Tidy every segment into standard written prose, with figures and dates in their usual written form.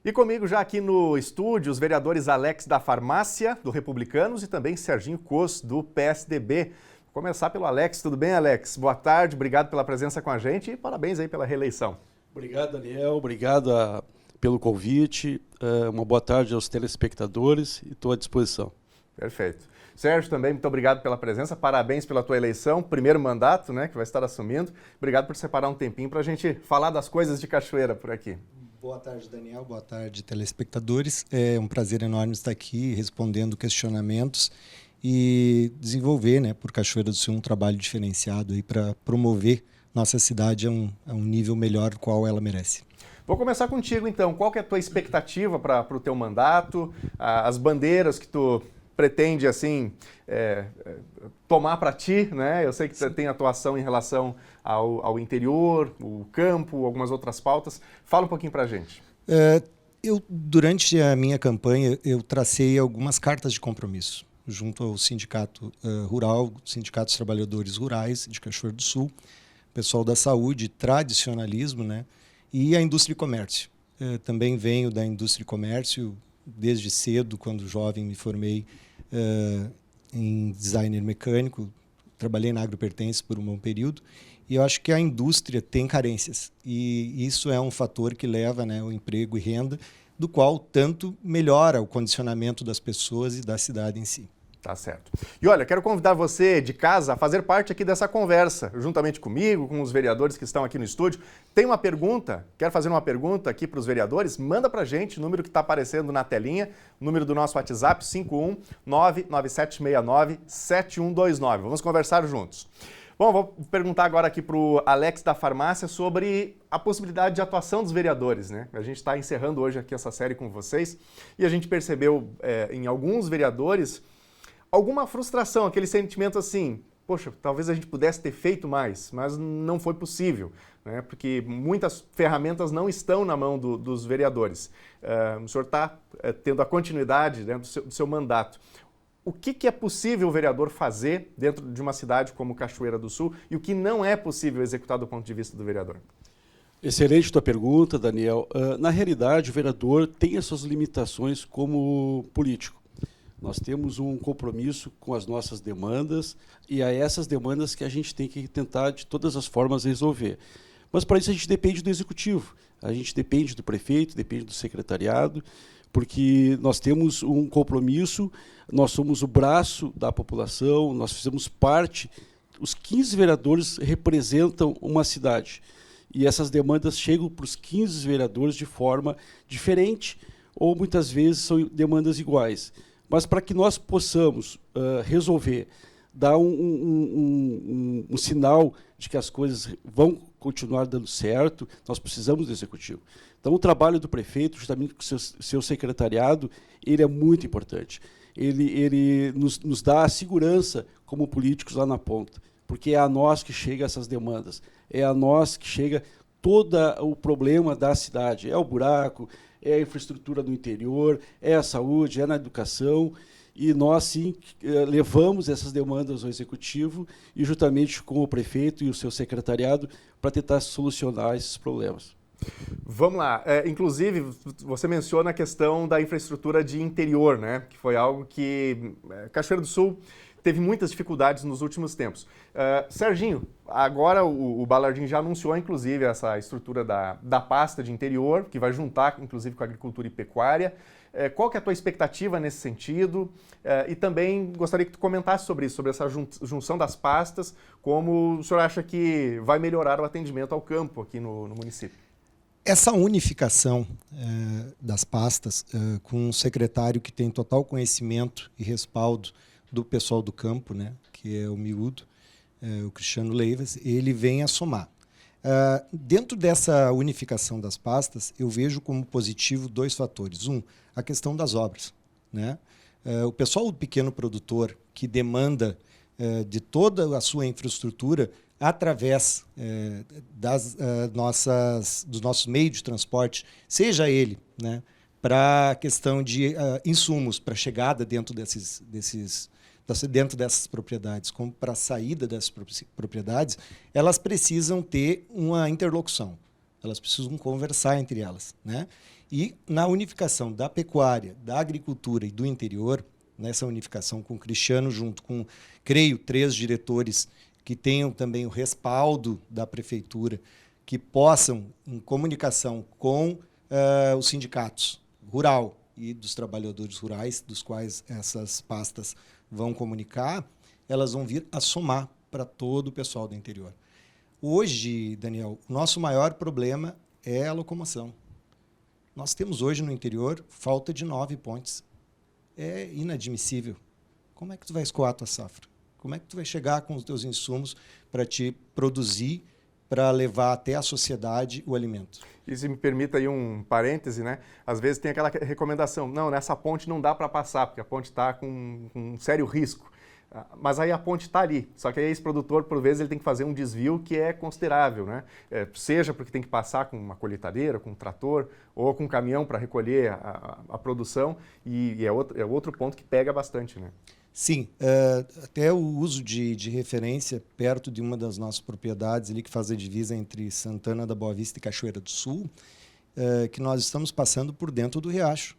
E comigo já aqui no estúdio, os vereadores Alex da Farmácia, do Republicanos, e também Serginho Cos, do PSDB. Vou começar pelo Alex. Tudo bem, Alex? Boa tarde, obrigado pela presença com a gente e parabéns aí pela reeleição. Obrigado, Daniel. Obrigado pelo convite. Uma boa tarde aos telespectadores e estou à disposição. Perfeito. Sérgio, também muito obrigado pela presença, parabéns pela tua eleição, primeiro mandato, né, que vai estar assumindo. Obrigado por separar um tempinho para a gente falar das coisas de Cachoeira por aqui. Boa tarde, Daniel. Boa tarde, telespectadores. É um prazer enorme estar aqui respondendo questionamentos e desenvolver, né, por Cachoeira do Sul, um trabalho diferenciado para promover nossa cidade a um nível melhor qual ela merece. Vou começar contigo, então. Qual que é a tua expectativa para o teu mandato? As bandeiras que tu pretende, assim, tomar para ti, né? Eu sei que você tem atuação em relação ao interior, o campo, algumas outras pautas. Fala um pouquinho para a gente. Durante a minha campanha, eu tracei algumas cartas de compromisso junto ao Sindicato Rural, Sindicato dos Trabalhadores Rurais de Cachoeira do Sul, pessoal da saúde, tradicionalismo, né? E a indústria e comércio. Também venho da indústria e comércio, desde cedo, quando jovem, me formei em designer mecânico, trabalhei na agropertence por um bom período, e eu acho que a indústria tem carências, e isso é um fator que leva, né, o emprego e renda, do qual tanto melhora o condicionamento das pessoas e da cidade em si. Tá certo. E olha, quero convidar você de casa a fazer parte aqui dessa conversa, juntamente comigo, com os vereadores que estão aqui no estúdio. Tem uma pergunta? Quer fazer uma pergunta aqui para os vereadores? Manda para a gente, o número que está aparecendo na telinha, o número do nosso WhatsApp, 51997697129. Vamos conversar juntos. Bom, vou perguntar agora aqui para o Alex da Farmácia sobre a possibilidade de atuação dos vereadores, né? A gente está encerrando hoje aqui essa série com vocês e a gente percebeu em alguns vereadores alguma frustração, aquele sentimento assim, poxa, talvez a gente pudesse ter feito mais, mas não foi possível, né? Porque muitas ferramentas não estão na mão dos vereadores. O senhor está tendo a continuidade, né, do seu mandato. O que é possível o vereador fazer dentro de uma cidade como Cachoeira do Sul e o que não é possível executar do ponto de vista do vereador? Excelente tua pergunta, Daniel. Na realidade, o vereador tem as suas limitações como político. Nós temos um compromisso com as nossas demandas e é essas demandas que a gente tem que tentar, de todas as formas, resolver. Mas, para isso, a gente depende do executivo, a gente depende do prefeito, depende do secretariado, porque nós temos um compromisso, nós somos o braço da população, nós fizemos parte, os 15 vereadores representam uma cidade. E essas demandas chegam para os 15 vereadores de forma diferente, ou muitas vezes são demandas iguais. Mas para que nós possamos resolver, dar um sinal de que as coisas vão continuar dando certo, nós precisamos do executivo. Então, o trabalho do prefeito, justamente com o seu secretariado, ele é muito importante. Ele nos dá a segurança como políticos lá na ponta, porque é a nós que chega essas demandas, é a nós que chega todo o problema da cidade, é o buraco, é a infraestrutura do interior, é a saúde, é na educação, e nós, sim, levamos essas demandas ao Executivo e juntamente com o prefeito e o seu secretariado para tentar solucionar esses problemas. Vamos lá. Inclusive, você menciona a questão da infraestrutura de interior, né? Que foi algo que Cachoeira do Sul teve muitas dificuldades nos últimos tempos. Serginho, agora o Balardim já anunciou, inclusive, essa estrutura da pasta de interior, que vai juntar, inclusive, com a agricultura e pecuária. Qual que é a tua expectativa nesse sentido? E também gostaria que tu comentasse sobre isso, sobre essa junção das pastas, como o senhor acha que vai melhorar o atendimento ao campo aqui no município? Essa unificação das pastas, com um secretário que tem total conhecimento e respaldo do pessoal do campo, né, que é o miúdo, o Cristiano Leivas, ele vem a somar. Dentro dessa unificação das pastas, eu vejo como positivo dois fatores. A questão das obras, né? O pessoal do pequeno produtor, que demanda de toda a sua infraestrutura através dos nossos meios de transporte, seja ele, né, para a questão de insumos para chegada dentro dentro dessas propriedades, como para a saída dessas propriedades, elas precisam ter uma interlocução, elas precisam conversar entre elas, né? E na unificação da pecuária, da agricultura e do interior, nessa unificação com o Cristiano, junto com, creio, 3 diretores que tenham também o respaldo da prefeitura, que possam, em comunicação com os sindicatos rural e dos trabalhadores rurais, dos quais essas pastas vão comunicar, elas vão vir a somar para todo o pessoal do interior. Hoje, Daniel, o nosso maior problema é a locomoção. Nós temos hoje no interior falta de 9 pontes. É inadmissível. Como é que tu vai escoar a tua safra? Como é que tu vai chegar com os teus insumos para te produzir, para levar até a sociedade o alimento? E se me permita aí um parêntese, né? Às vezes tem aquela recomendação, não, nessa ponte não dá para passar, porque a ponte está com um sério risco. Mas aí a ponte está ali, só que aí esse produtor, por vezes, ele tem que fazer um desvio que é considerável, né? Seja porque tem que passar com uma colheitadeira, com um trator, ou com um caminhão para recolher a produção, e é outro ponto que pega bastante, né? Sim, até o uso de referência perto de uma das nossas propriedades, ali que faz a divisa entre Santana da Boa Vista e Cachoeira do Sul, que nós estamos passando por dentro do riacho.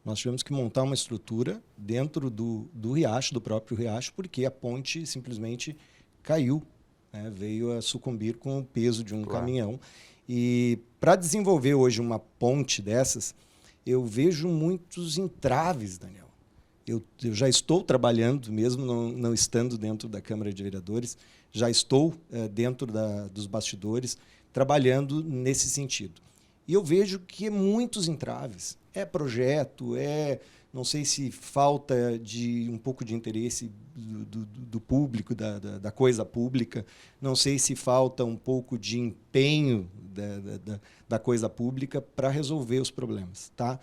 Nós tivemos que montar uma estrutura dentro do riacho, do próprio riacho, porque a ponte simplesmente caiu, né? Veio a sucumbir com o peso de um caminhão. E para desenvolver hoje uma ponte dessas, eu vejo muitos entraves, Daniel. Eu já estou trabalhando, mesmo não estando dentro da Câmara de Vereadores, já estou dentro dos bastidores, trabalhando nesse sentido. E eu vejo que muitos entraves. É projeto, não sei se falta de um pouco de interesse do público, da coisa pública, não sei se falta um pouco de empenho da coisa pública para resolver os problemas, tá?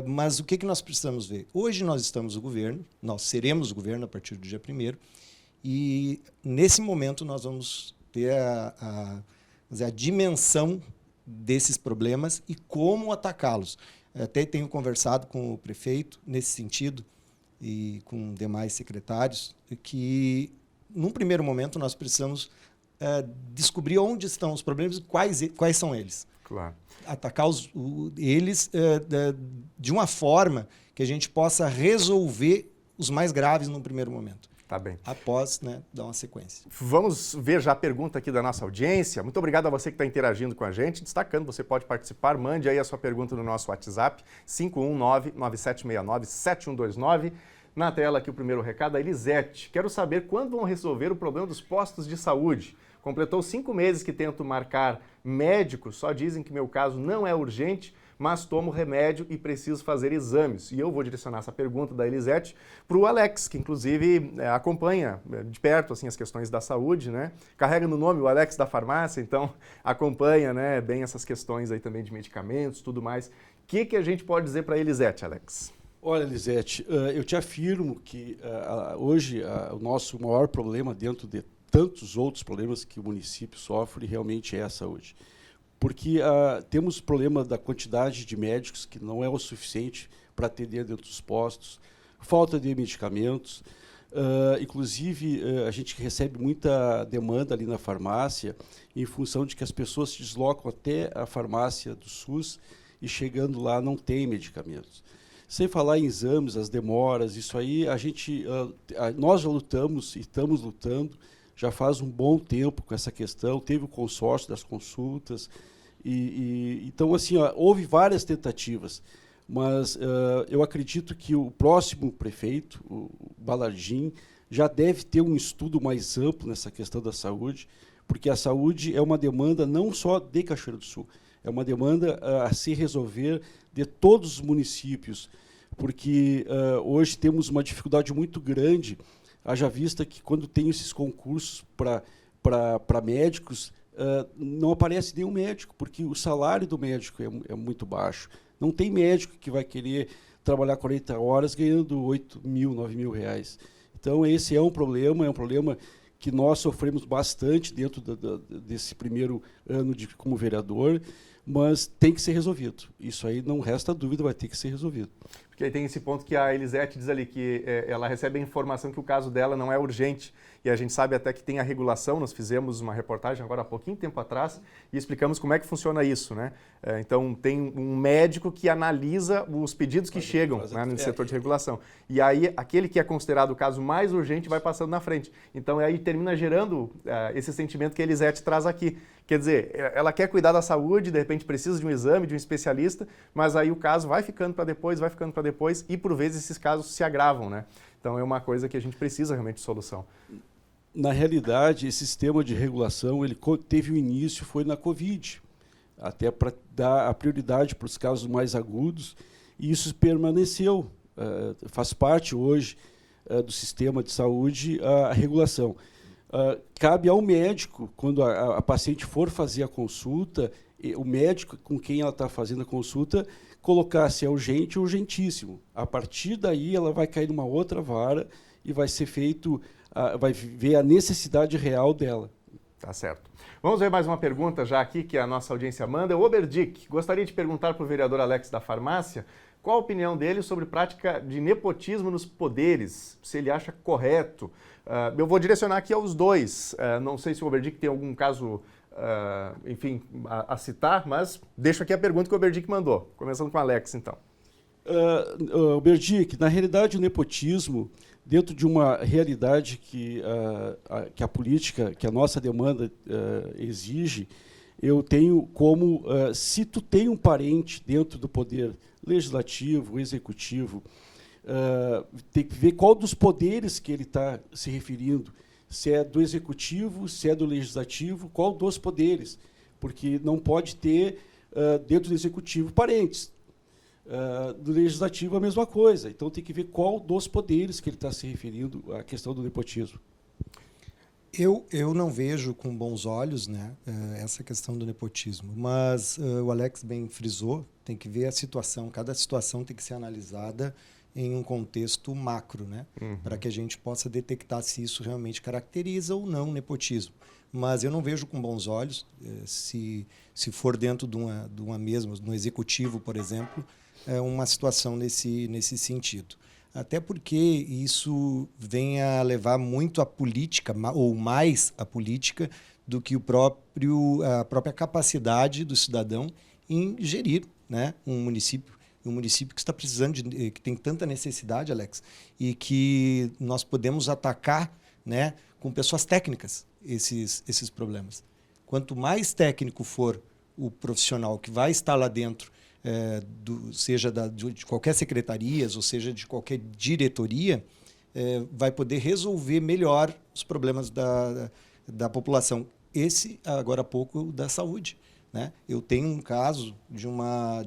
Mas o que nós precisamos ver? Hoje nós estamos no governo, nós seremos o governo a partir do dia 1º, e nesse momento nós vamos ter a dimensão desses problemas e como atacá-los. Até tenho conversado com o prefeito nesse sentido e com demais secretários que, num primeiro momento, nós precisamos descobrir onde estão os problemas e quais são eles. Claro. Atacar eles de uma forma que a gente possa resolver os mais graves num primeiro momento. Tá bem. Após, né, dar uma sequência. Vamos ver já a pergunta aqui da nossa audiência. Muito obrigado a você que está interagindo com a gente. Destacando, você pode participar. Mande aí a sua pergunta no nosso WhatsApp, 519-9769-7129. Na tela aqui o primeiro recado, a Elisete. Quero saber quando vão resolver o problema dos postos de saúde. Completou 5 meses que tento marcar médico, só dizem que meu caso não é urgente, mas tomo remédio e preciso fazer exames. E eu vou direcionar essa pergunta da Elisete para o Alex, que inclusive acompanha de perto assim, as questões da saúde, né? Carrega no nome o Alex da farmácia, então acompanha, né, bem essas questões aí também de medicamentos, tudo mais. O que a gente pode dizer para a Elisete, Alex? Olha, Elisete, eu te afirmo que hoje o nosso maior problema, dentro de tantos outros problemas que o município sofre, realmente é a saúde. Porque temos problema da quantidade de médicos que não é o suficiente para atender dentro dos postos, falta de medicamentos, inclusive a gente recebe muita demanda ali na farmácia em função de que as pessoas se deslocam até a farmácia do SUS e chegando lá não tem medicamentos. Sem falar em exames, as demoras, isso aí nós já lutamos e estamos lutando já faz um bom tempo com essa questão, teve o consórcio das consultas, então, assim, houve várias tentativas, mas eu acredito que o próximo prefeito, o Balardim, já deve ter um estudo mais amplo nessa questão da saúde, porque a saúde é uma demanda não só de Cachoeira do Sul, é uma demanda a se resolver de todos os municípios, porque hoje temos uma dificuldade muito grande. Haja vista que quando tem esses concursos para médicos, não aparece nenhum médico, porque o salário do médico é muito baixo. Não tem médico que vai querer trabalhar 40 horas ganhando 8 mil, 9 mil reais. Então, esse é um problema que nós sofremos bastante dentro desse primeiro ano como vereador, mas tem que ser resolvido. Isso aí não resta dúvida, vai ter que ser resolvido. Porque aí tem esse ponto que a Elisete diz ali, que ela recebe a informação que o caso dela não é urgente. E a gente sabe até que tem a regulação, nós fizemos uma reportagem agora há pouquinho tempo atrás e explicamos como é que funciona isso, né? Então tem um médico que analisa os pedidos que chegam, né, no setor de regulação. E aí aquele que é considerado o caso mais urgente vai passando na frente. Então aí termina gerando esse sentimento que a Elisete traz aqui. Quer dizer, ela quer cuidar da saúde, de repente precisa de um exame, de um especialista, mas aí o caso vai ficando para depois, e por vezes esses casos se agravam, né? Então é uma coisa que a gente precisa realmente de solução. Na realidade, esse sistema de regulação ele teve o início, foi na Covid, até para dar a prioridade para os casos mais agudos, e isso permaneceu, faz parte hoje do sistema de saúde a regulação. Cabe ao médico, quando a paciente for fazer a consulta, o médico com quem ela está fazendo a consulta, colocar se é urgente ou urgentíssimo. A partir daí, ela vai cair numa outra vara e vai ser feito, vai ver a necessidade real dela. Tá certo. Vamos ver mais uma pergunta já aqui que a nossa audiência manda. O Oberdick gostaria de perguntar para o vereador Alex da Farmácia qual a opinião dele sobre prática de nepotismo nos poderes, se ele acha correto. Eu vou direcionar aqui aos dois. Não sei se o Oberdick tem algum caso, enfim, a citar, mas deixo aqui a pergunta que o Oberdick mandou. Começando com o Alex, então. Oberdick, na realidade o nepotismo, dentro de uma realidade que a política, que a nossa demanda exige, eu tenho como, se tu tem um parente dentro do poder legislativo, executivo, tem que ver qual dos poderes que ele está se referindo, se é do executivo, se é do legislativo, qual dos poderes, porque não pode ter dentro do executivo parentes. Do legislativo a mesma coisa, então tem que ver qual dos poderes que ele está se referindo à questão do nepotismo. Eu não vejo com bons olhos, né, essa questão do nepotismo, mas o Alex bem frisou, tem que ver a situação, cada situação tem que ser analisada em um contexto macro, né, para que a gente possa detectar se isso realmente caracteriza ou não o nepotismo. Mas eu não vejo com bons olhos, se for dentro de uma mesma, no executivo, por exemplo, uma situação nesse sentido. Até porque isso vem a levar muito a política, ou mais a política, do que a própria capacidade do cidadão em gerir, né, um município que está precisando, que tem tanta necessidade, Alex, e que nós podemos atacar, né, com pessoas técnicas esses problemas. Quanto mais técnico for o profissional que vai estar lá dentro, seja de qualquer secretarias, ou seja, de qualquer diretoria, vai poder resolver melhor os problemas da população. Esse, agora há pouco, da saúde, né? Eu tenho um caso de uma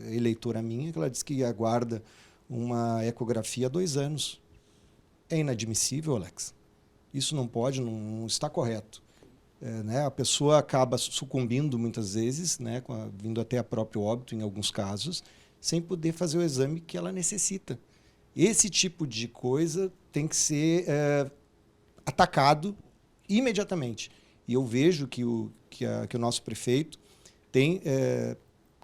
eleitora minha que ela disse que aguarda uma ecografia há 2 anos. É inadmissível, Alex. Isso não pode, não está correto. Né? A pessoa acaba sucumbindo muitas vezes, né, vindo até a próprio óbito em alguns casos, sem poder fazer o exame que ela necessita. Esse tipo de coisa tem que ser atacado imediatamente. E eu vejo que o nosso prefeito tem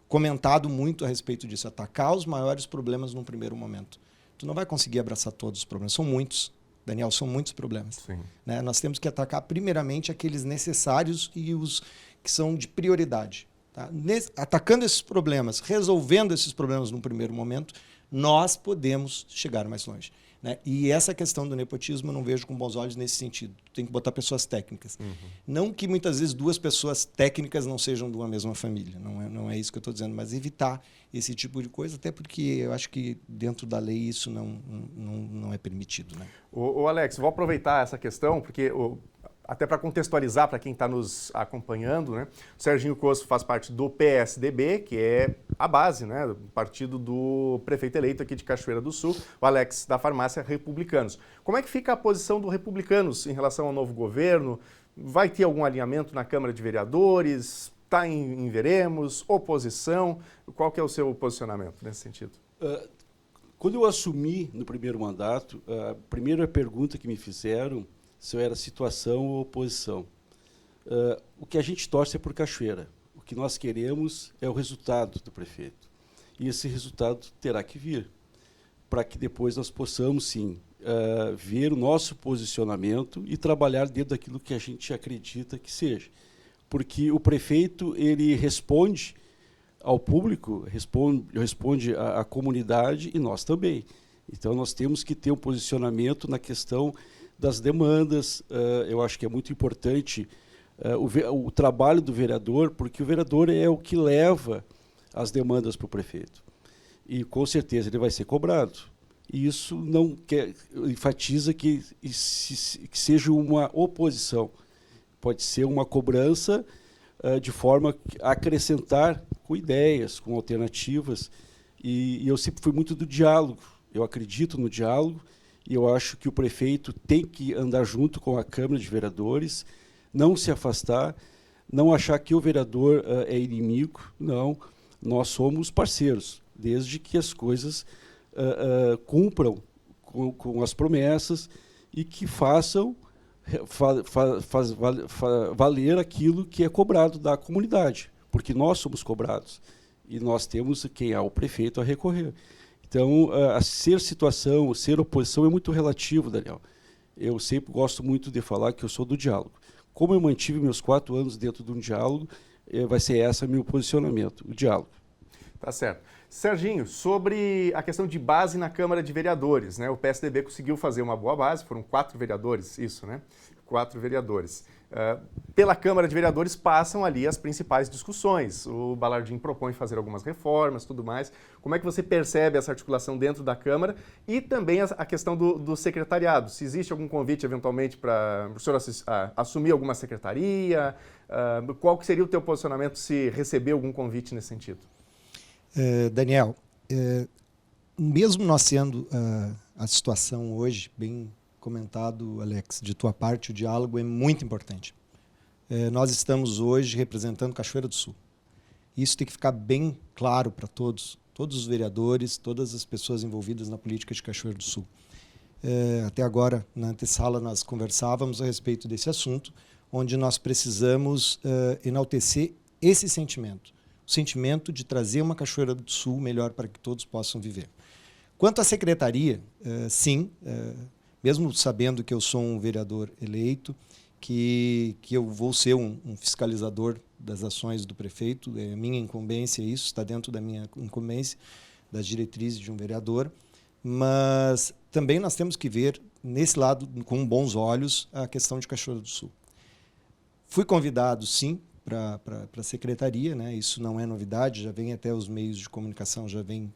comentado muito a respeito disso, atacar os maiores problemas num primeiro momento. Tu não vai conseguir abraçar todos os problemas, são muitos. Daniel, são muitos problemas. Né? Nós temos que atacar primeiramente aqueles necessários e os que são de prioridade. Tá? Atacando esses problemas, resolvendo esses problemas num primeiro momento, nós podemos chegar mais longe. Né? E essa questão do nepotismo eu não vejo com bons olhos nesse sentido. Tem que botar pessoas técnicas. Não que muitas vezes 2 pessoas técnicas não sejam de uma mesma família. Não é isso que eu estou dizendo, mas evitar esse tipo de coisa, até porque eu acho que dentro da lei isso não é permitido. Né? O Alex, vou aproveitar essa questão, porque até para contextualizar para quem está nos acompanhando, né? O Serginho Cosco faz parte do PSDB, que é a base, né, do partido do prefeito eleito aqui de Cachoeira do Sul, o Alex da Farmácia, Republicanos. Como é que fica a posição do Republicanos em relação ao novo governo? Vai ter algum alinhamento na Câmara de Vereadores? Está em veremos? Oposição? Qual que é o seu posicionamento nesse sentido? Quando eu assumi no primeiro mandato, a primeira pergunta que me fizeram se eu era situação ou oposição. O que a gente torce é por Cachoeira. O O que nós queremos é o resultado do prefeito. E esse resultado terá que vir, para que depois nós possamos, sim, ver o nosso posicionamento e trabalhar dentro daquilo que a gente acredita que seja. Porque o prefeito, ele responde ao público, responde à comunidade e nós também. Então, nós temos que ter um posicionamento na questão das demandas. Eu acho que é muito importante o trabalho do vereador, porque o vereador é o que leva as demandas para o prefeito. E, com certeza, ele vai ser cobrado. E isso não enfatiza que seja uma oposição. Pode ser uma cobrança de forma a acrescentar com ideias, com alternativas. E eu sempre fui muito do diálogo. Eu acredito no diálogo e eu acho que o prefeito tem que andar junto com a Câmara de Vereadores, não se afastar, não achar que o vereador é inimigo. Não, nós somos parceiros, desde que as coisas cumpram com as promessas e que façam valer aquilo que é cobrado da comunidade, porque nós somos cobrados e nós temos quem é o prefeito a recorrer. Então, ser situação, ser oposição é muito relativo, Daniel. Eu sempre gosto muito de falar que eu sou do diálogo. Como eu mantive meus 4 anos dentro de um diálogo, vai ser esse meu posicionamento, o diálogo. Tá certo. Serginho, sobre a questão de base na Câmara de Vereadores, né? O PSDB conseguiu fazer uma boa base, foram 4 vereadores, isso, né? 4 vereadores. Pela Câmara de Vereadores passam ali as principais discussões. O Balardim propõe fazer algumas reformas, tudo mais. Como é que você percebe essa articulação dentro da Câmara e também a questão do secretariado? Se existe algum convite, eventualmente, para o senhor assumir alguma secretaria? Qual que seria o teu posicionamento se receber algum convite nesse sentido? Daniel, mesmo nós sendo a situação hoje, bem comentado, Alex, de tua parte, o diálogo é muito importante. Nós estamos hoje representando Cachoeira do Sul. Isso tem que ficar bem claro para todos os vereadores, todas as pessoas envolvidas na política de Cachoeira do Sul. Até agora, na antessala, nós conversávamos a respeito desse assunto, onde nós precisamos enaltecer esse sentimento. O sentimento de trazer uma Cachoeira do Sul melhor para que todos possam viver. Quanto à secretaria, sim, mesmo sabendo que eu sou um vereador eleito, que eu vou ser um fiscalizador das ações do prefeito, é minha incumbência isso, está dentro da minha incumbência, das diretrizes de um vereador, mas também nós temos que ver, nesse lado, com bons olhos, a questão de Cachoeira do Sul. Fui convidado, sim, para a secretaria, né? Isso não é novidade, já vem até os meios de comunicação, já vem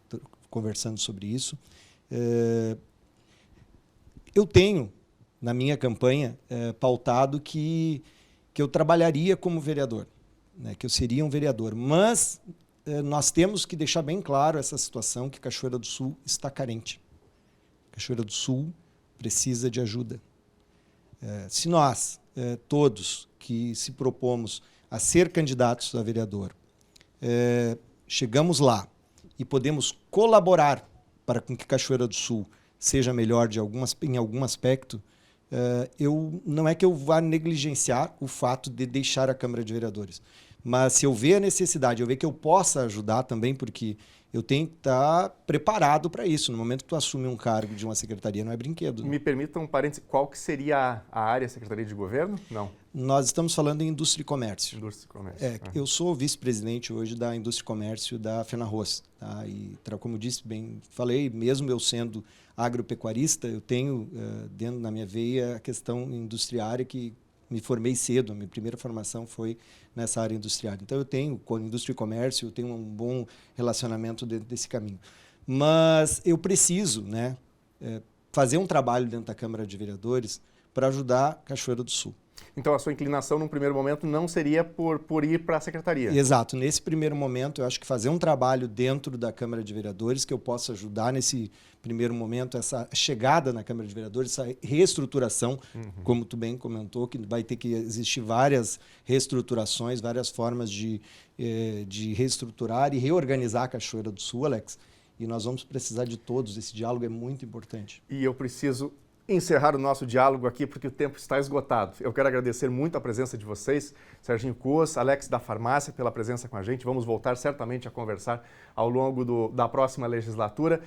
conversando sobre isso. Eu tenho, na minha campanha, pautado que eu trabalharia como vereador, né? Que eu seria um vereador, mas nós temos que deixar bem claro essa situação que Cachoeira do Sul está carente. Cachoeira do Sul precisa de ajuda. Se nós, todos que se propomos a ser candidatos a vereador, chegamos lá e podemos colaborar para que Cachoeira do Sul seja melhor em algum aspecto, não é que eu vá negligenciar o fato de deixar a Câmara de Vereadores, mas se eu ver a necessidade, eu ver que eu possa ajudar também, porque eu tenho que estar preparado para isso. No momento que tu assume um cargo de uma secretaria, não é brinquedo. Né? Me permita um parênteses, qual que seria a área, Secretaria de Governo? Não. Nós estamos falando em Indústria e Comércio. Indústria e Comércio. Eu sou vice-presidente hoje da Indústria e Comércio da FENARROS. Tá? E, como disse, falei, mesmo eu sendo agropecuarista, eu tenho dentro da minha veia a questão industriária que me formei cedo. A minha primeira formação foi nessa área industrial. Então, eu tenho, com indústria e comércio, eu tenho um bom relacionamento dentro desse caminho. Mas eu preciso, né, fazer um trabalho dentro da Câmara de Vereadores para ajudar Cachoeira do Sul. Então, a sua inclinação, num primeiro momento, não seria por ir para a secretaria? Exato. Nesse primeiro momento, eu acho que fazer um trabalho dentro da Câmara de Vereadores, que eu possa ajudar nesse primeiro momento, essa chegada na Câmara de Vereadores, essa reestruturação, como tu bem comentou, que vai ter que existir várias reestruturações, várias formas de reestruturar e reorganizar a Cachoeira do Sul, Alex. E nós vamos precisar de todos. Esse diálogo é muito importante. E eu preciso encerrar o nosso diálogo aqui porque o tempo está esgotado. Eu quero agradecer muito a presença de vocês, Serginho Coas, Alex da Farmácia, pela presença com a gente. Vamos voltar certamente a conversar ao longo da próxima legislatura.